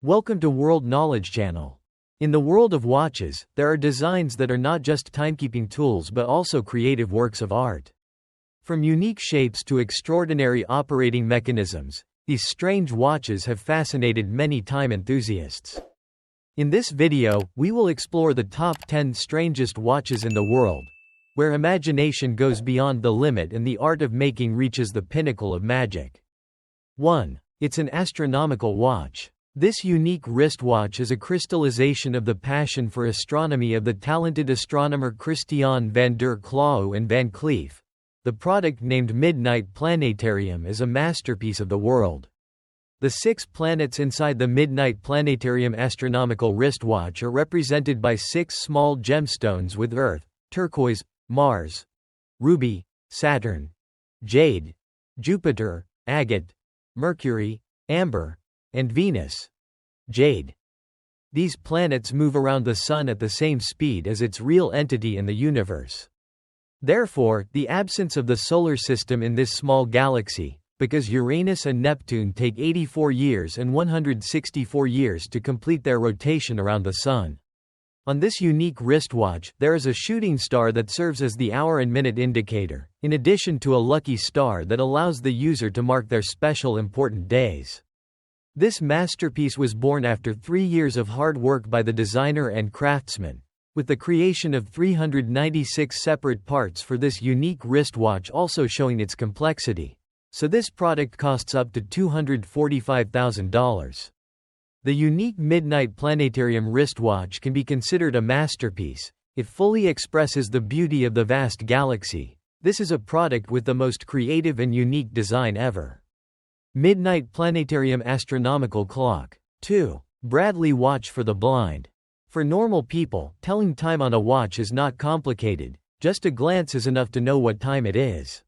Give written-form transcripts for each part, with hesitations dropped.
Welcome to World Knowledge Channel. In the world of watches, there are designs that are not just timekeeping tools but also creative works of art. From unique shapes to extraordinary operating mechanisms, these strange watches have fascinated many time enthusiasts. In this video, we will explore the top 10 strangest watches in the world, where imagination goes beyond the limit and the art of making reaches the pinnacle of magic. 1. It's an astronomical watch. This unique wristwatch is a crystallization of the passion for astronomy of the talented astronomer Christiaan van der Klauw and Van Cleef. The product, named Midnight Planetarium, is a masterpiece of the world. The 6 planets inside the Midnight Planetarium astronomical wristwatch are represented by 6 small gemstones with Earth, turquoise, Mars, ruby, Saturn, jade, Jupiter, agate, Mercury, amber, and Venus, jade. These planets move around the Sun at the same speed as its real entity in the universe. Therefore, the absence of the solar system in this small galaxy, because Uranus and Neptune take 84 years and 164 years to complete their rotation around the Sun. On this unique wristwatch, there is a shooting star that serves as the hour and minute indicator, in addition to a lucky star that allows the user to mark their special important days. This masterpiece was born after 3 years of hard work by the designer and craftsman, with the creation of 396 separate parts for this unique wristwatch also showing its complexity. So this product costs up to $245,000. The unique Midnight Planetarium wristwatch can be considered a masterpiece. It fully expresses the beauty of the vast galaxy. This is a product with the most creative and unique design ever. Midnight Planetarium Astronomical Clock. 2. Bradley Watch for the blind. For normal people, telling time on a watch is not complicated, just a glance is enough to know what time it is.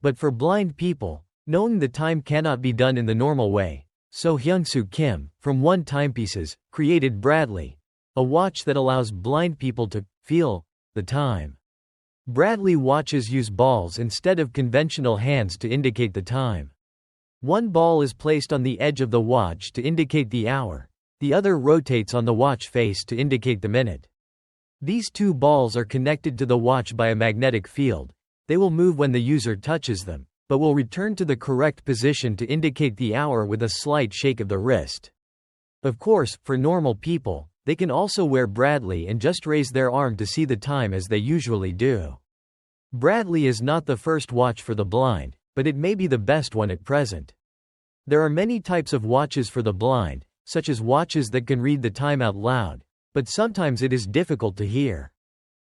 But for blind people, knowing the time cannot be done in the normal way, so Hyung-Soo Kim, from One Timepieces, created Bradley, a watch that allows blind people to feel the time. Bradley watches use balls instead of conventional hands to indicate the time. One ball is placed on the edge of the watch to indicate the hour, the other rotates on the watch face to indicate the minute. These 2 balls are connected to the watch by a magnetic field. They will move when the user touches them, but will return to the correct position to indicate the hour with a slight shake of the wrist. Of course, for normal people, they can also wear Bradley and just raise their arm to see the time as they usually do. Bradley is not the first watch for the blind, but it may be the best one at present. There are many types of watches for the blind, such as watches that can read the time out loud, but sometimes it is difficult to hear.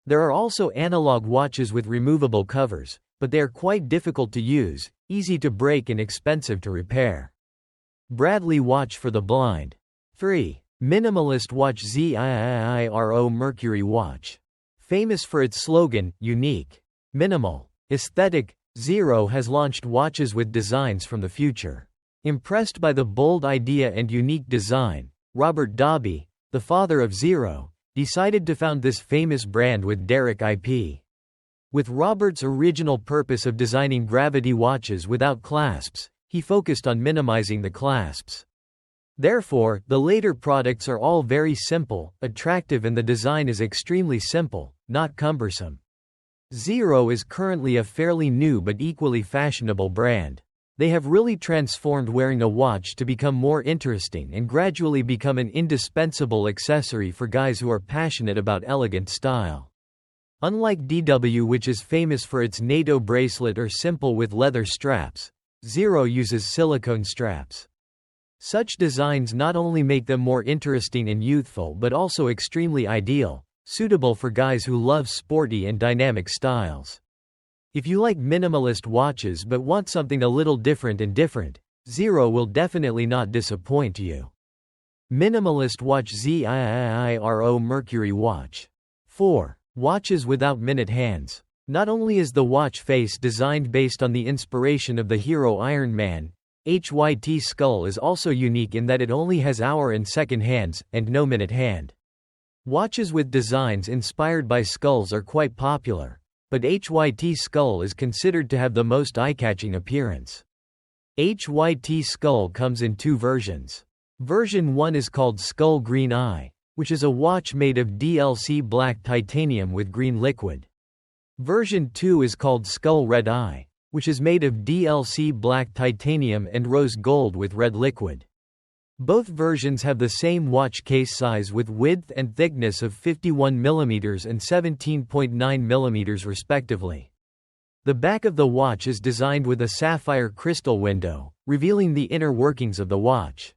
There are also analog watches with removable covers, but they are quite difficult to use, easy to break and expensive to repair. Bradley Watch for the blind. 3. Minimalist Watch ZIIRO Mercury Watch. Famous for its slogan, unique, minimal, aesthetic, Zero has launched watches with designs from the future. Impressed by the bold idea and unique design, Robert Dabi, the father of Zero, decided to found this famous brand with Derek IP. With Robert's original purpose of designing gravity watches without clasps, he focused on minimizing the clasps. Therefore, the later products are all very simple, attractive, and the design is extremely simple, not cumbersome. Zero is currently a fairly new but equally fashionable brand. They have really transformed wearing a watch to become more interesting and gradually become an indispensable accessory for guys who are passionate about elegant style. Unlike DW, which is famous for its NATO bracelet or simple with leather straps, Zero uses silicone straps. Such designs not only make them more interesting and youthful but also extremely ideal, suitable for guys who love sporty and dynamic styles. If you like minimalist watches but want something a little different, Zero will definitely not disappoint you. Minimalist Watch ZIIRO Mercury Watch. 4. Watches without minute hands. Not only is the watch face designed based on the inspiration of the hero Iron Man, HYT Skull is also unique in that it only has hour and second hands, and no minute hand. Watches with designs inspired by skulls are quite popular, but HYT Skull is considered to have the most eye-catching appearance. HYT Skull comes in 2 versions. Version 1 is called Skull Green Eye, which is a watch made of DLC black titanium with green liquid. Version 2 is called Skull Red Eye, which is made of DLC black titanium and rose gold with red liquid. Both versions have the same watch case size with width and thickness of 51 mm and 17.9 mm respectively. The back of the watch is designed with a sapphire crystal window, revealing the inner workings of the watch.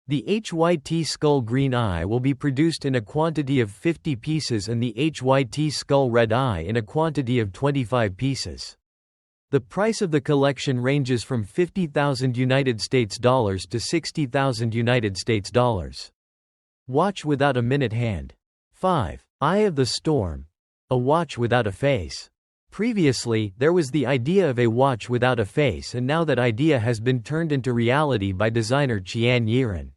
The HYT Skull Green Eye will be produced in a quantity of 50 pieces and the HYT Skull Red Eye in a quantity of 25 pieces. The price of the collection ranges from $50,000 to $60,000. Watch without a minute hand. 5. Eye of the Storm. A watch without a face. Previously, there was the idea of a watch without a face, and now that idea has been turned into reality by designer Qian Yiren.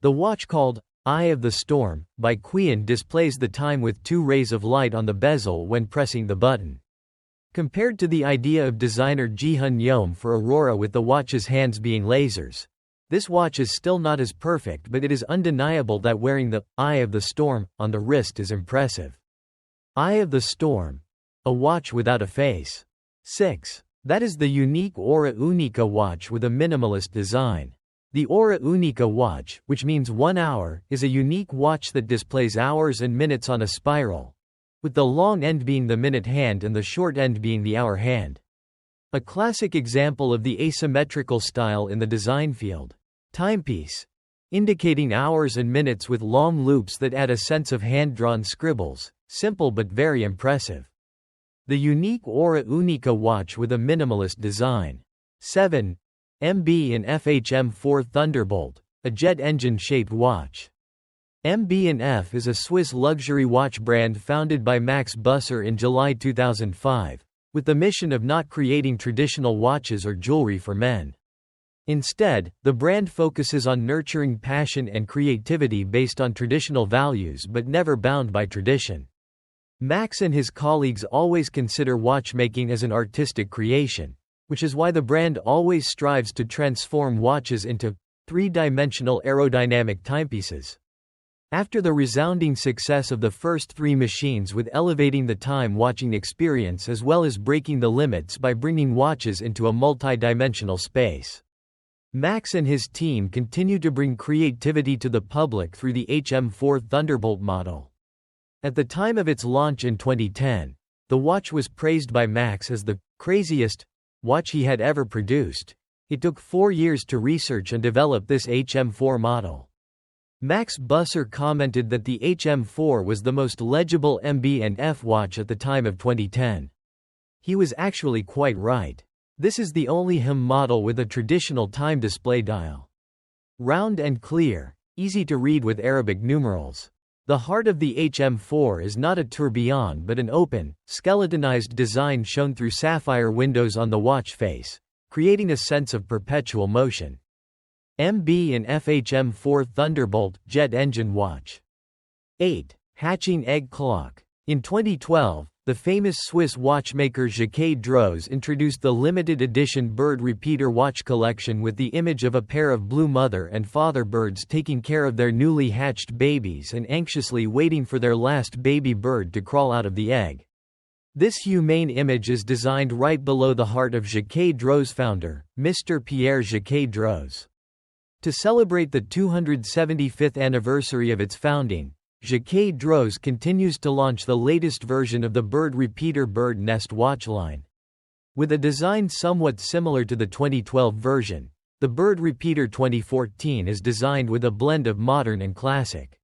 The watch called Eye of the Storm by Qian displays the time with two rays of light on the bezel when pressing the button. Compared to the idea of designer Jihun Yom for Aurora with the watch's hands being lasers, this watch is still not as perfect, but it is undeniable that wearing the Eye of the Storm on the wrist is impressive. Eye of the Storm. A watch without a face. 6. That is the unique Ora Unica watch with a minimalist design. The Ora Unica watch, which means 1 hour, is a unique watch that displays hours and minutes on a spiral, with the long end being the minute hand and the short end being the hour hand. A classic example of the asymmetrical style in the design field. Timepiece. Indicating hours and minutes with long loops that add a sense of hand-drawn scribbles, simple but very impressive. The unique Ora Unica watch with a minimalist design. 7. MB and FHM4 Thunderbolt, a jet engine-shaped watch. MB&F is a Swiss luxury watch brand founded by Max Busser in July 2005, with the mission of not creating traditional watches or jewelry for men. Instead, the brand focuses on nurturing passion and creativity based on traditional values but never bound by tradition. Max and his colleagues always consider watchmaking as an artistic creation, which is why the brand always strives to transform watches into three-dimensional aerodynamic timepieces. After the resounding success of the first three machines with elevating the time-watching experience as well as breaking the limits by bringing watches into a multi-dimensional space, Max and his team continue to bring creativity to the public through the HM4 Thunderbolt model. At the time of its launch in 2010, the watch was praised by Max as the craziest watch he had ever produced. It took 4 years to research and develop this HM4 model. Max Busser commented that the HM4 was the most legible MB&F watch at the time of 2010. He was actually quite right. This is the only HM model with a traditional time display dial. Round and clear, easy to read with Arabic numerals. The heart of the HM4 is not a tourbillon but an open, skeletonized design shown through sapphire windows on the watch face, creating a sense of perpetual motion. MB and FHM4 Thunderbolt jet engine watch. 8. Hatching egg clock. In 2012, the famous Swiss watchmaker Jacquet Droz introduced the limited edition bird repeater watch collection with the image of a pair of blue mother and father birds taking care of their newly hatched babies and anxiously waiting for their last baby bird to crawl out of the egg. This humane image is designed right below the heart of Jacquet Droz founder, Mr. Pierre Jacquet Droz. To celebrate the 275th anniversary of its founding, Jacquet Droz continues to launch the latest version of the bird repeater bird nest watch line. With a design somewhat similar to the 2012 version, the bird repeater 2014 is designed with a blend of modern and classic.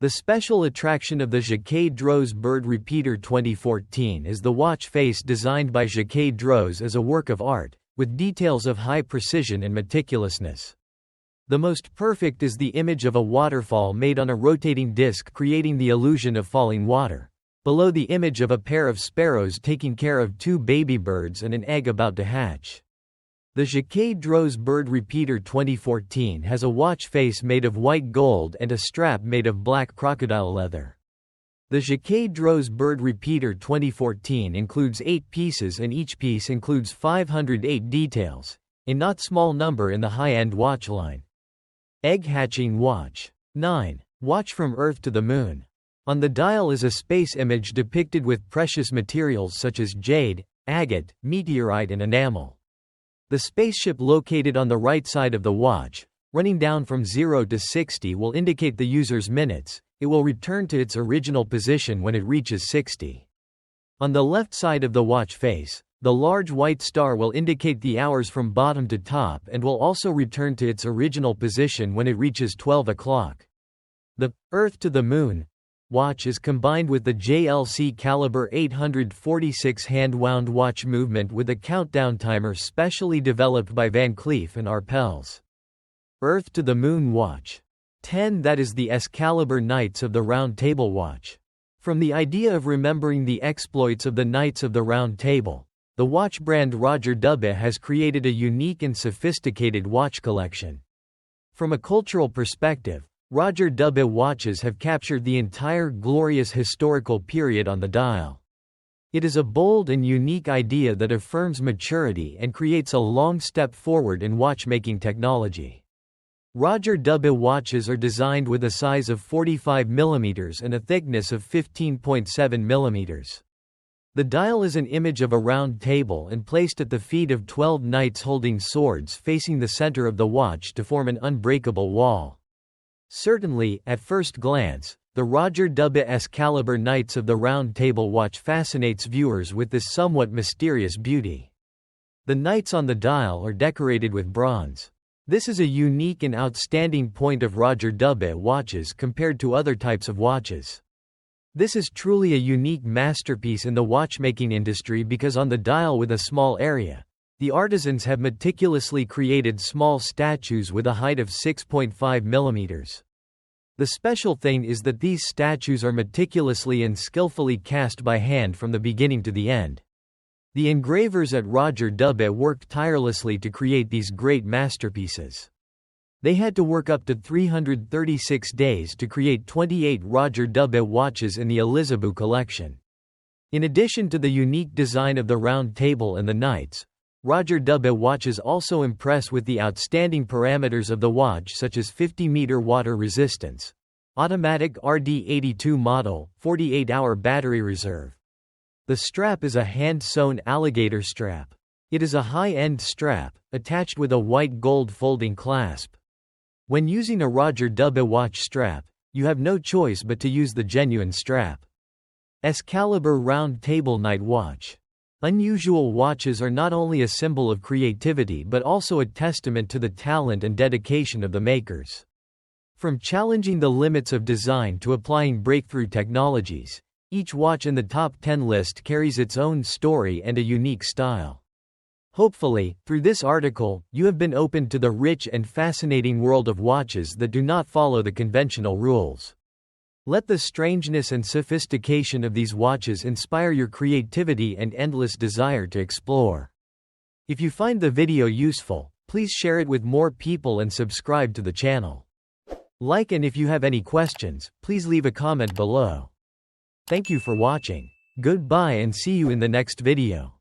The special attraction of the Jacquet Droz bird repeater 2014 is the watch face designed by Jacquet Droz as a work of art, with details of high precision and meticulousness. The most perfect is the image of a waterfall made on a rotating disc creating the illusion of falling water. Below the image of a pair of sparrows taking care of two baby birds and an egg about to hatch. The Jacquet Droz bird repeater 2014 has a watch face made of white gold and a strap made of black crocodile leather. The Jacquet Droz bird repeater 2014 includes 8 pieces and each piece includes 508 details, a not small number in the high-end watch line. Egg hatching watch. 9. Watch from Earth to the Moon. On the dial is a space image depicted with precious materials such as jade, agate, meteorite and enamel. The spaceship located on the right side of the watch, running down from 0 to 60, will indicate the user's minutes. It will return to its original position when it reaches 60. On the left side of the watch face, the large white star will indicate the hours from bottom to top and will also return to its original position when it reaches 12 o'clock. The Earth to the Moon watch is combined with the JLC caliber 846 hand-wound watch movement with a countdown timer specially developed by Van Cleef and Arpels. Earth to the Moon watch. 10. That is the Excalibur Knights of the Round Table watch. From the idea of remembering the exploits of the Knights of the Round Table, the watch brand Roger Dubuis has created a unique and sophisticated watch collection. From a cultural perspective, Roger Dubuis watches have captured the entire glorious historical period on the dial. It is a bold and unique idea that affirms maturity and creates a long step forward in watchmaking technology. Roger Dubuis watches are designed with a size of 45 mm and a thickness of 15.7 mm. The dial is an image of a round table and placed at the feet of 12 knights holding swords facing the center of the watch to form an unbreakable wall. Certainly, at first glance, the Roger Dubuis Excalibur Knights of the Round Table watch fascinates viewers with this somewhat mysterious beauty. The knights on the dial are decorated with bronze. This is a unique and outstanding point of Roger Dubuis watches compared to other types of watches. This is truly a unique masterpiece in the watchmaking industry because on the dial with a small area, the artisans have meticulously created small statues with a height of 6.5 mm. The special thing is that these statues are meticulously and skillfully cast by hand from the beginning to the end. The engravers at Roger Dubuis worked tirelessly to create these great masterpieces. They had to work up to 336 days to create 28 Roger Dubuis watches in the Elizabeth collection. In addition to the unique design of the round table and the knights, Roger Dubuis watches also impress with the outstanding parameters of the watch such as 50-meter water resistance, automatic RD82 model, 48-hour battery reserve. The strap is a hand-sewn alligator strap. It is a high-end strap, attached with a white gold folding clasp. When using a Roger Dubuis watch strap, you have no choice but to use the genuine strap. Excalibur Round Table Night Watch. Unusual watches are not only a symbol of creativity but also a testament to the talent and dedication of the makers. From challenging the limits of design to applying breakthrough technologies, each watch in the top 10 list carries its own story and a unique style. Hopefully, through this article, you have been opened to the rich and fascinating world of watches that do not follow the conventional rules. Let the strangeness and sophistication of these watches inspire your creativity and endless desire to explore. If you find the video useful, please share it with more people and subscribe to the channel. Like, and if you have any questions, please leave a comment below. Thank you for watching. Goodbye and see you in the next video.